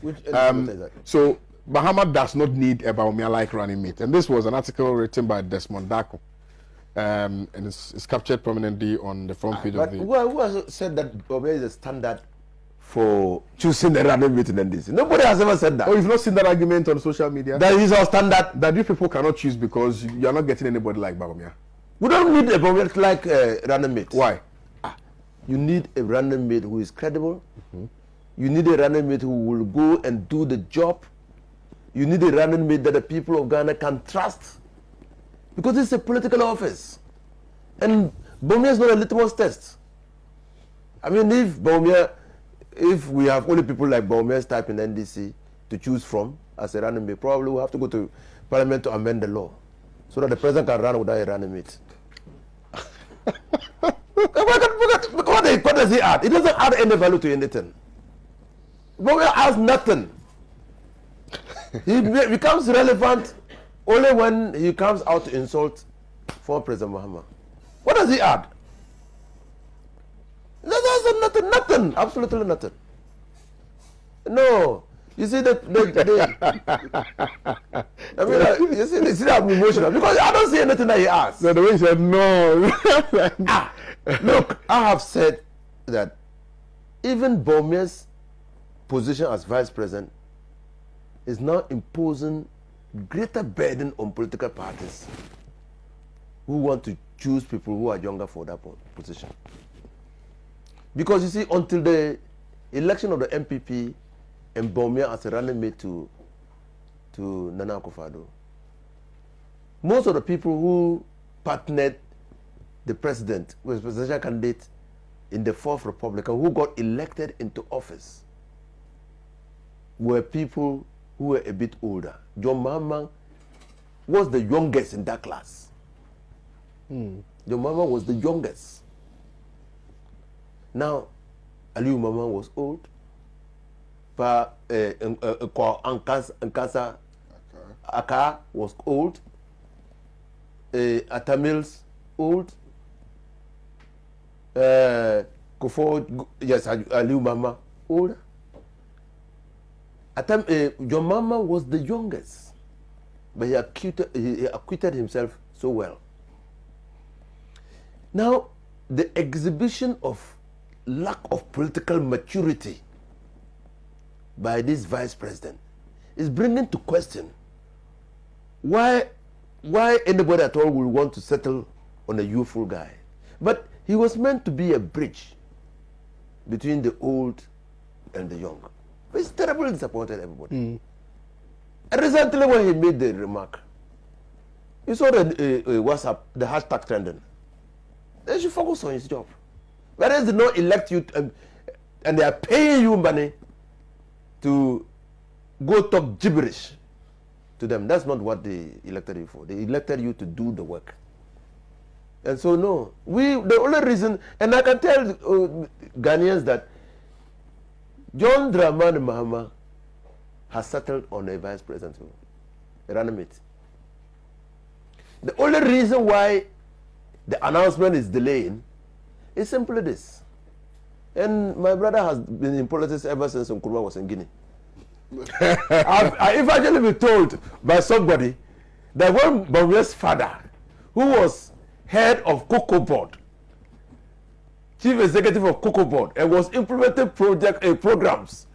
Which NDC is that? So Mahama does not need a bawumia-like running mate, and this was an article written by Desmond Dako, and it's captured prominently on the front page of the. Who has said that bawumia is a standard for choosing the running mate in NDC? Nobody has ever said that. Oh, you've not seen that argument on social media? That is our standard. That you people cannot choose because you are not getting anybody like bawumia. We don't need a bawumia like running mate. Why? You need a running mate who is credible. You need a running mate who will go and do the job. You need a running mate that the people of Ghana can trust. Because it's a political office. And bawumia is not a litmus test. I mean, if we have only people like bawumia's type in NDC to choose from as a running mate, probably we'll have to go to Parliament to amend the law so that the president can run without a running mate. What does he add? It doesn't add any value to anything. Bawumia adds nothing. He becomes relevant only when he comes out to insult former President Mahama. What does he add? There's nothing, absolutely nothing. No, you see I mean, you see I'm emotional because I don't see anything that he asks. So the way he said no. Look, I have said that even bawumia's position as vice president is now imposing greater burden on political parties who want to choose people who are younger for that position. Because you see, until the election of the MPP and bawumia as a running mate to Nana Akufo-Addo, most of the people who partnered the president with presidential candidate in the Fourth Republic who got elected into office were people who were a bit older. John Mahama was the youngest in that class. John Mahama was the youngest. Now, Aliyu Mahama was old. Nkasa Aka was old. Atamils old. Kufo, yes, Aliyu Mahama old. John Mahama was the youngest, but he acquitted himself so well. Now, the exhibition of lack of political maturity by this vice president is bringing to question why anybody at all will want to settle on a youthful guy. But he was meant to be a bridge between the old and the young. But it's terribly disappointed everybody. And recently when he made the remark, you saw the WhatsApp, the hashtag trending. They should focus on his job. Whereas they not elect you and they are paying you money to go talk gibberish to them. That's not what they elected you for. They elected you to do the work. And so no, the only reason, and I can tell Ghanaians that John Dramani Mahama has settled on a vice president, a running mate. The only reason why the announcement is delaying is simply this. And my brother has been in politics ever since Nkrumah was in Guinea. I've actually been told by somebody that when bawumia's father, who was head of Cocoa Board, chief executive of Cocoa Board, and was implementing programs,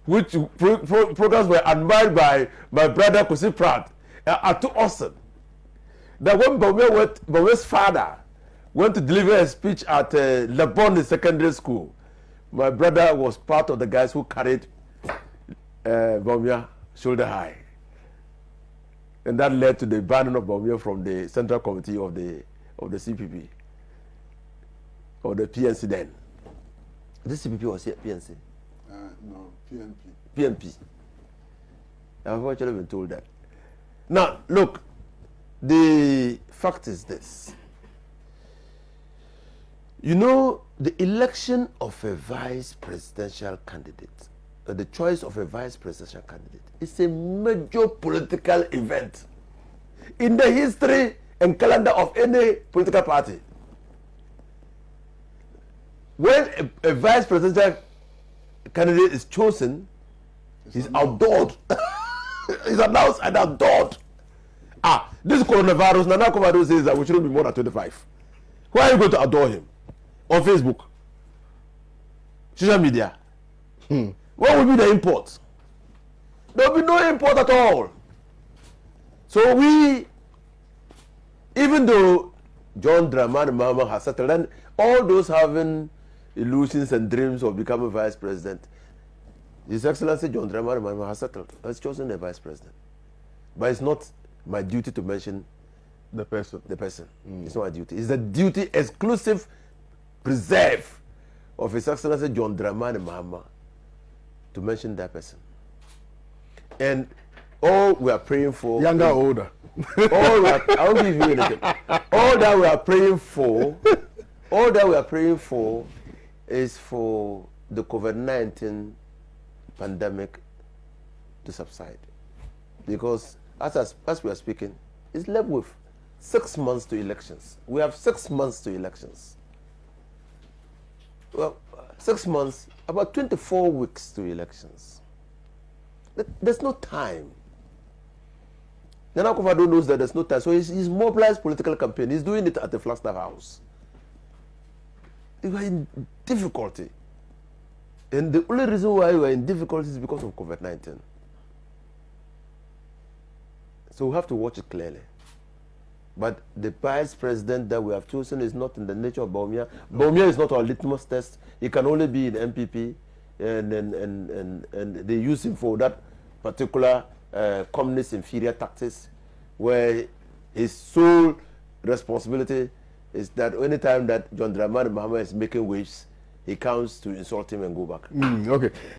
which programs were admired by my brother Kusi Pratt, are too awesome. That when bawumia's father went to deliver a speech at Lebon Secondary School, my brother was part of the guys who carried bawumia shoulder high. And that led to the banning of bawumia from the Central Committee of the CPP, or the PNC then. This CPP was here, PNC? No, PNP. PNP. I've actually been told that. Now, look, the fact is this. You know, the election of a vice presidential candidate, the choice of a vice presidential candidate, is a major political event in the history and calendar of any political party. When a vice presidential candidate is chosen, He's outdoored. He's announced and outdoored. This coronavirus, Nana Akufo-Addo says that we shouldn't be more than 25. Why are you going to adore him? On Facebook? Social media? What will be the import? There will be no import at all. So we, even though John Dramani Mahama has settled, and all those having illusions and dreams of becoming vice president, His Excellency John Dramani Mahama has settled, has chosen a vice president. But it's not my duty to mention the person. It's not my duty. It's the duty exclusive preserve of His Excellency John Dramani Mahama to mention that person. And all we are praying for, younger or older. I won't give you anything. All that we are praying for, is for the COVID-19 pandemic to subside. Because as we are speaking, it's left with 6 months to elections. We have 6 months to elections. Well, 6 months, about 24 weeks to elections. There's no time. Nana Akufo-Addo knows that there's no time, so he's mobilized political campaign. He's doing it at the Flagstaff House. We are in difficulty. And the only reason why we are in difficulty is because of COVID-19. So we have to watch it clearly. But the vice president that we have chosen is not in the nature of bawumia. Bawumia is not our litmus test. He can only be in MPP, and they use him for that particular communist inferior tactics, where his sole responsibility is that anytime that John Dramani Mahama is making waves, he comes to insult him and go back. Okay.